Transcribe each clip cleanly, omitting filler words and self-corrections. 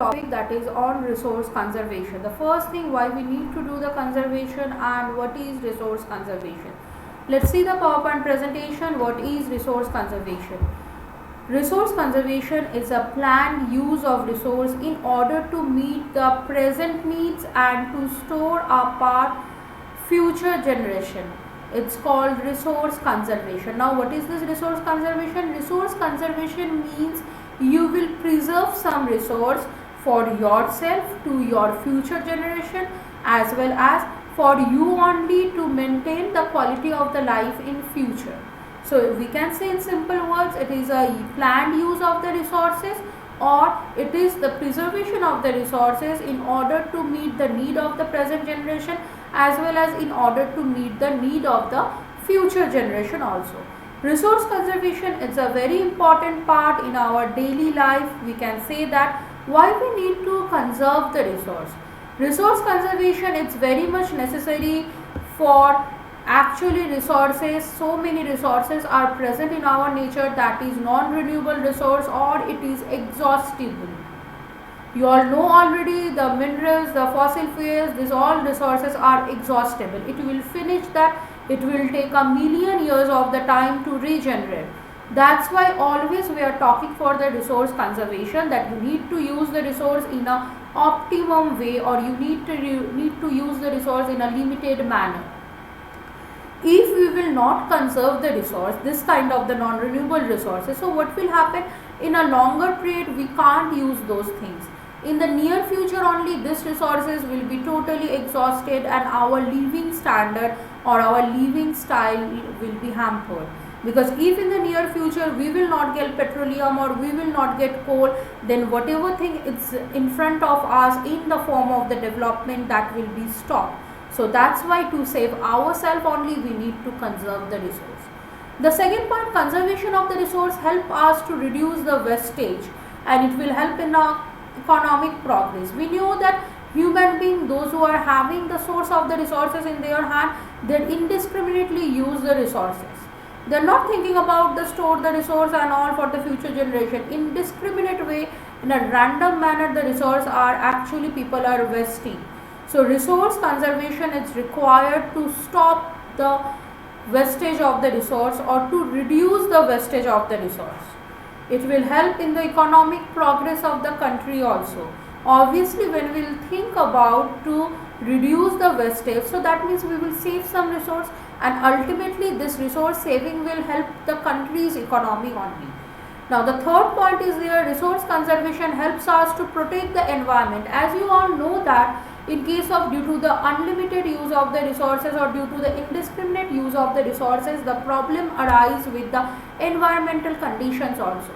topic that is on resource conservation. The first thing, why we need to do the conservation and what is resource conservation. Let's see the PowerPoint presentation. What is resource conservation? Resource conservation is a planned use of resource in order to meet the present needs and to store apart future generation. It's called resource conservation. Now what is this resource conservation? Resource conservation means you will preserve some resource for yourself, to your future generation, as well as for you only, to maintain the quality of the life in future. So we can say in simple words, it is a planned use of the resources, or it is the preservation of the resources in order to meet the need of the present generation as well as in order to meet the need of the future generation also. Resource conservation is a very important part in our daily life. We can say that why we need to conserve the resource. Resource conservation is very much necessary for actually resources. So many resources are present in our nature that is non-renewable resource or it is exhaustible. You all know already the minerals, the fossil fuels, these all resources are exhaustible. It will finish that. It will take a million years of the time to regenerate. That's why always we are talking for the resource conservation, that you need to use the resource in a optimum way, or you need to use the resource in a limited manner. If we will not conserve the resource, this kind of the non-renewable resources, so what will happen? In a longer period we can't use those things. In the near future only these resources will be totally exhausted and our living standard or our living style will be hampered. Because if in the near future we will not get petroleum or we will not get coal, then whatever thing is in front of us in the form of the development, that will be stopped. So that's why to save ourselves only we need to conserve the resource. The second point, conservation of the resource help us to reduce the wastage and it will help in our economic progress. We know that human beings, those who are having the source of the resources in their hand, they indiscriminately use the resources. They are not thinking about the store the resource and all for the future generation. Indiscriminate way, in a random manner, the resource are actually people are wasting. So resource conservation is required to stop the wastage of the resource or to reduce the wastage of the resource. It will help in the economic progress of the country also. Obviously, when we will think about to reduce the wastage, so that means we will save some resource and ultimately this resource saving will help the country's economy only. Now the third point is there, resource conservation helps us to protect the environment. As you all know that in case of due to the unlimited use of the resources or due to the indiscriminate use of the resources, the problem arises with the environmental conditions also.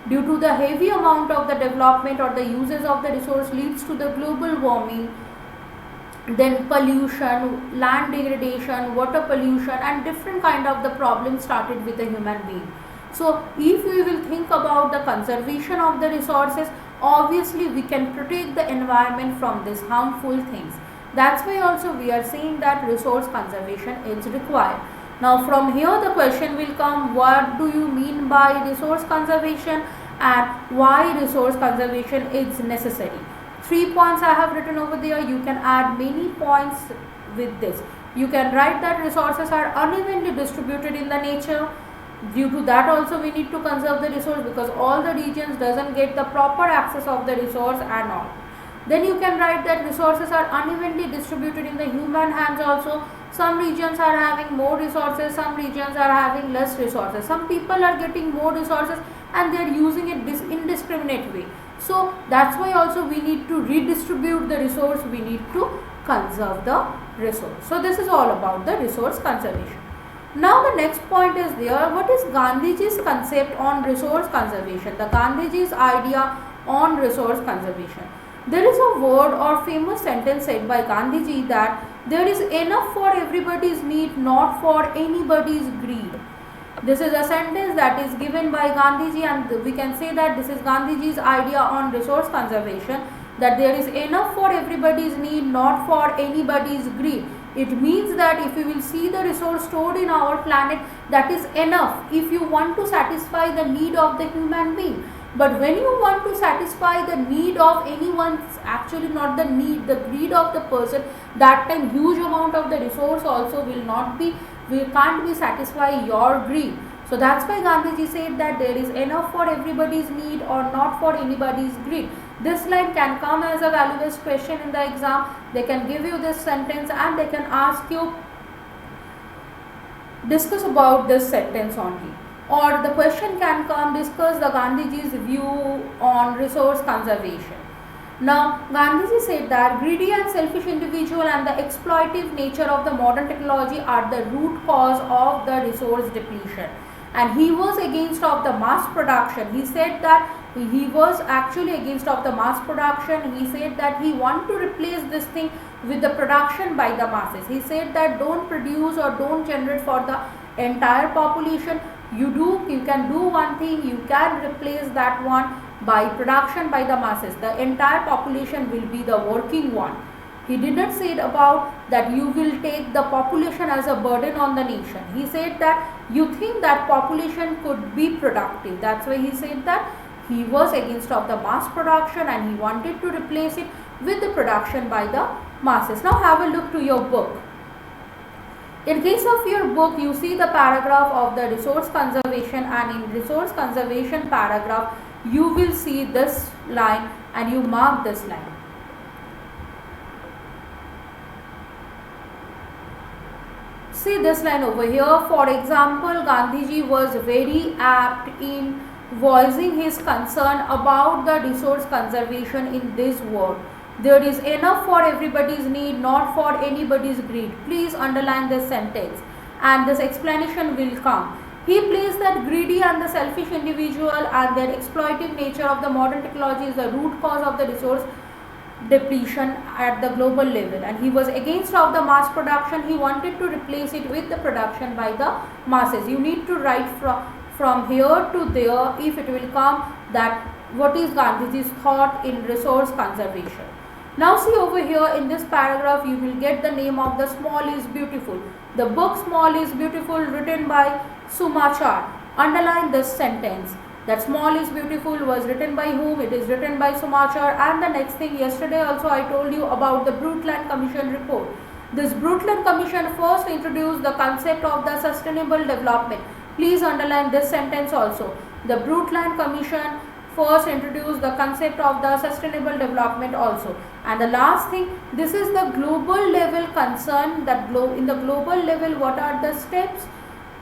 Due to the heavy amount of the development or the uses of the resource leads to the global warming, then pollution, land degradation, water pollution and different kind of the problems started with the human being. So if we will think about the conservation of the resources, obviously we can protect the environment from these harmful things. That's why also we are saying that resource conservation is required. Now from here the question will come, what do you mean by resource conservation and why resource conservation is necessary? 3 points I have written over there. You can add many points with this. You can write that resources are unevenly distributed in the nature. Due to that also we need to conserve the resource because all the regions doesn't get the proper access of the resource and all. Then you can write that resources are unevenly distributed in the human hands also. Some regions are having more resources, some regions are having less resources. Some people are getting more resources and they are using it indiscriminate way. So that's why also we need to redistribute the resource, we need to conserve the resource. So this is all about the resource conservation. Now the next point is there, what is Gandhiji's concept on resource conservation? The Gandhiji's idea on resource conservation. There is a word or famous sentence said by Gandhiji that there is enough for everybody's need, not for anybody's greed. This is a sentence that is given by Gandhiji and we can say that this is Gandhiji's idea on resource conservation, that there is enough for everybody's need, not for anybody's greed. It means that if you will see the resource stored in our planet, that is enough if you want to satisfy the need of the human being. But when you want to satisfy the need of anyone, actually not the need, the greed of the person, that time huge amount of the resource also will not be, we can't be satisfy your greed. So that's why Gandhiji said that there is enough for everybody's need or not for anybody's greed. This line can come as a valuable question in the exam. They can give you this sentence and they can ask you, discuss about this sentence only. Or the question can come, discuss the Gandhiji's view on resource conservation. Now, Gandhiji said that greedy and selfish individual and the exploitative nature of the modern technology are the root cause of the resource depletion. And he was against of the mass production. He said that he was actually against of the mass production. He said that he want to replace this thing with the production by the masses. He said that don't produce or don't generate for the entire population. You can do one thing, you can replace that one by production by the masses. The entire population will be the working one. He did not say about that you will take the population as a burden on the nation. He said that you think that population could be productive. That's why he said that he was against of the mass production and he wanted to replace it with the production by the masses. Now have a look to your book. In case of your book, you see the paragraph of the resource conservation, and in resource conservation paragraph, you will see this line and you mark this line. See this line over here. For example, Gandhiji was very apt in voicing his concern about the resource conservation in this word. There is enough for everybody's need, not for anybody's greed. Please underline this sentence and this explanation will come. He placed that greedy and the selfish individual and their exploitative nature of the modern technology is the root cause of the resource depletion at the global level, and he was against of the mass production. He wanted to replace it with the production by the masses. You need to write from here to there if it will come that what is Gandhiji's thought in resource conservation. Now see over here in this paragraph you will get the name of the Small is Beautiful. The book Small is Beautiful written by Sumachar. Underline this sentence. That Small is Beautiful was written by whom? It is written by Sumachar. And the next thing, yesterday also I told you about the Brundtland Commission report. This Brundtland Commission first introduced the concept of the sustainable development. Please underline this sentence also. The Brundtland Commission first introduced the concept of the sustainable development also. And the last thing, this is the global level concern. That in the global level, what are the steps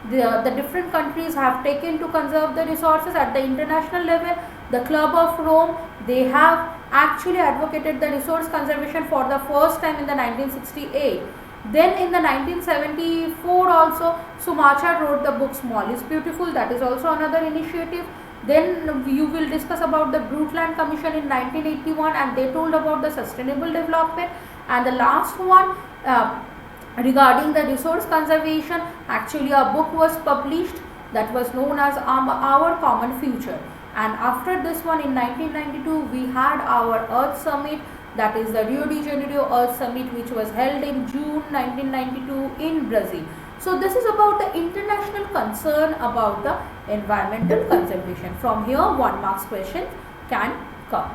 the different countries have taken to conserve the resources at the international level? The Club of Rome, they have actually advocated the resource conservation for the first time in the 1968. Then in the 1974 also Sumachar wrote the book Small is Beautiful. That is also another initiative. Then you will discuss about the Brundtland Commission in 1981 and they told about the sustainable development. And the last one regarding the resource conservation, actually a book was published that was known as Our Common Future. And after this one in 1992 we had our Earth Summit, that is the Rio de Janeiro Earth Summit, which was held in June 1992 in Brazil. So this is about the international concern about the environmental conservation. From here 1 marks question can come.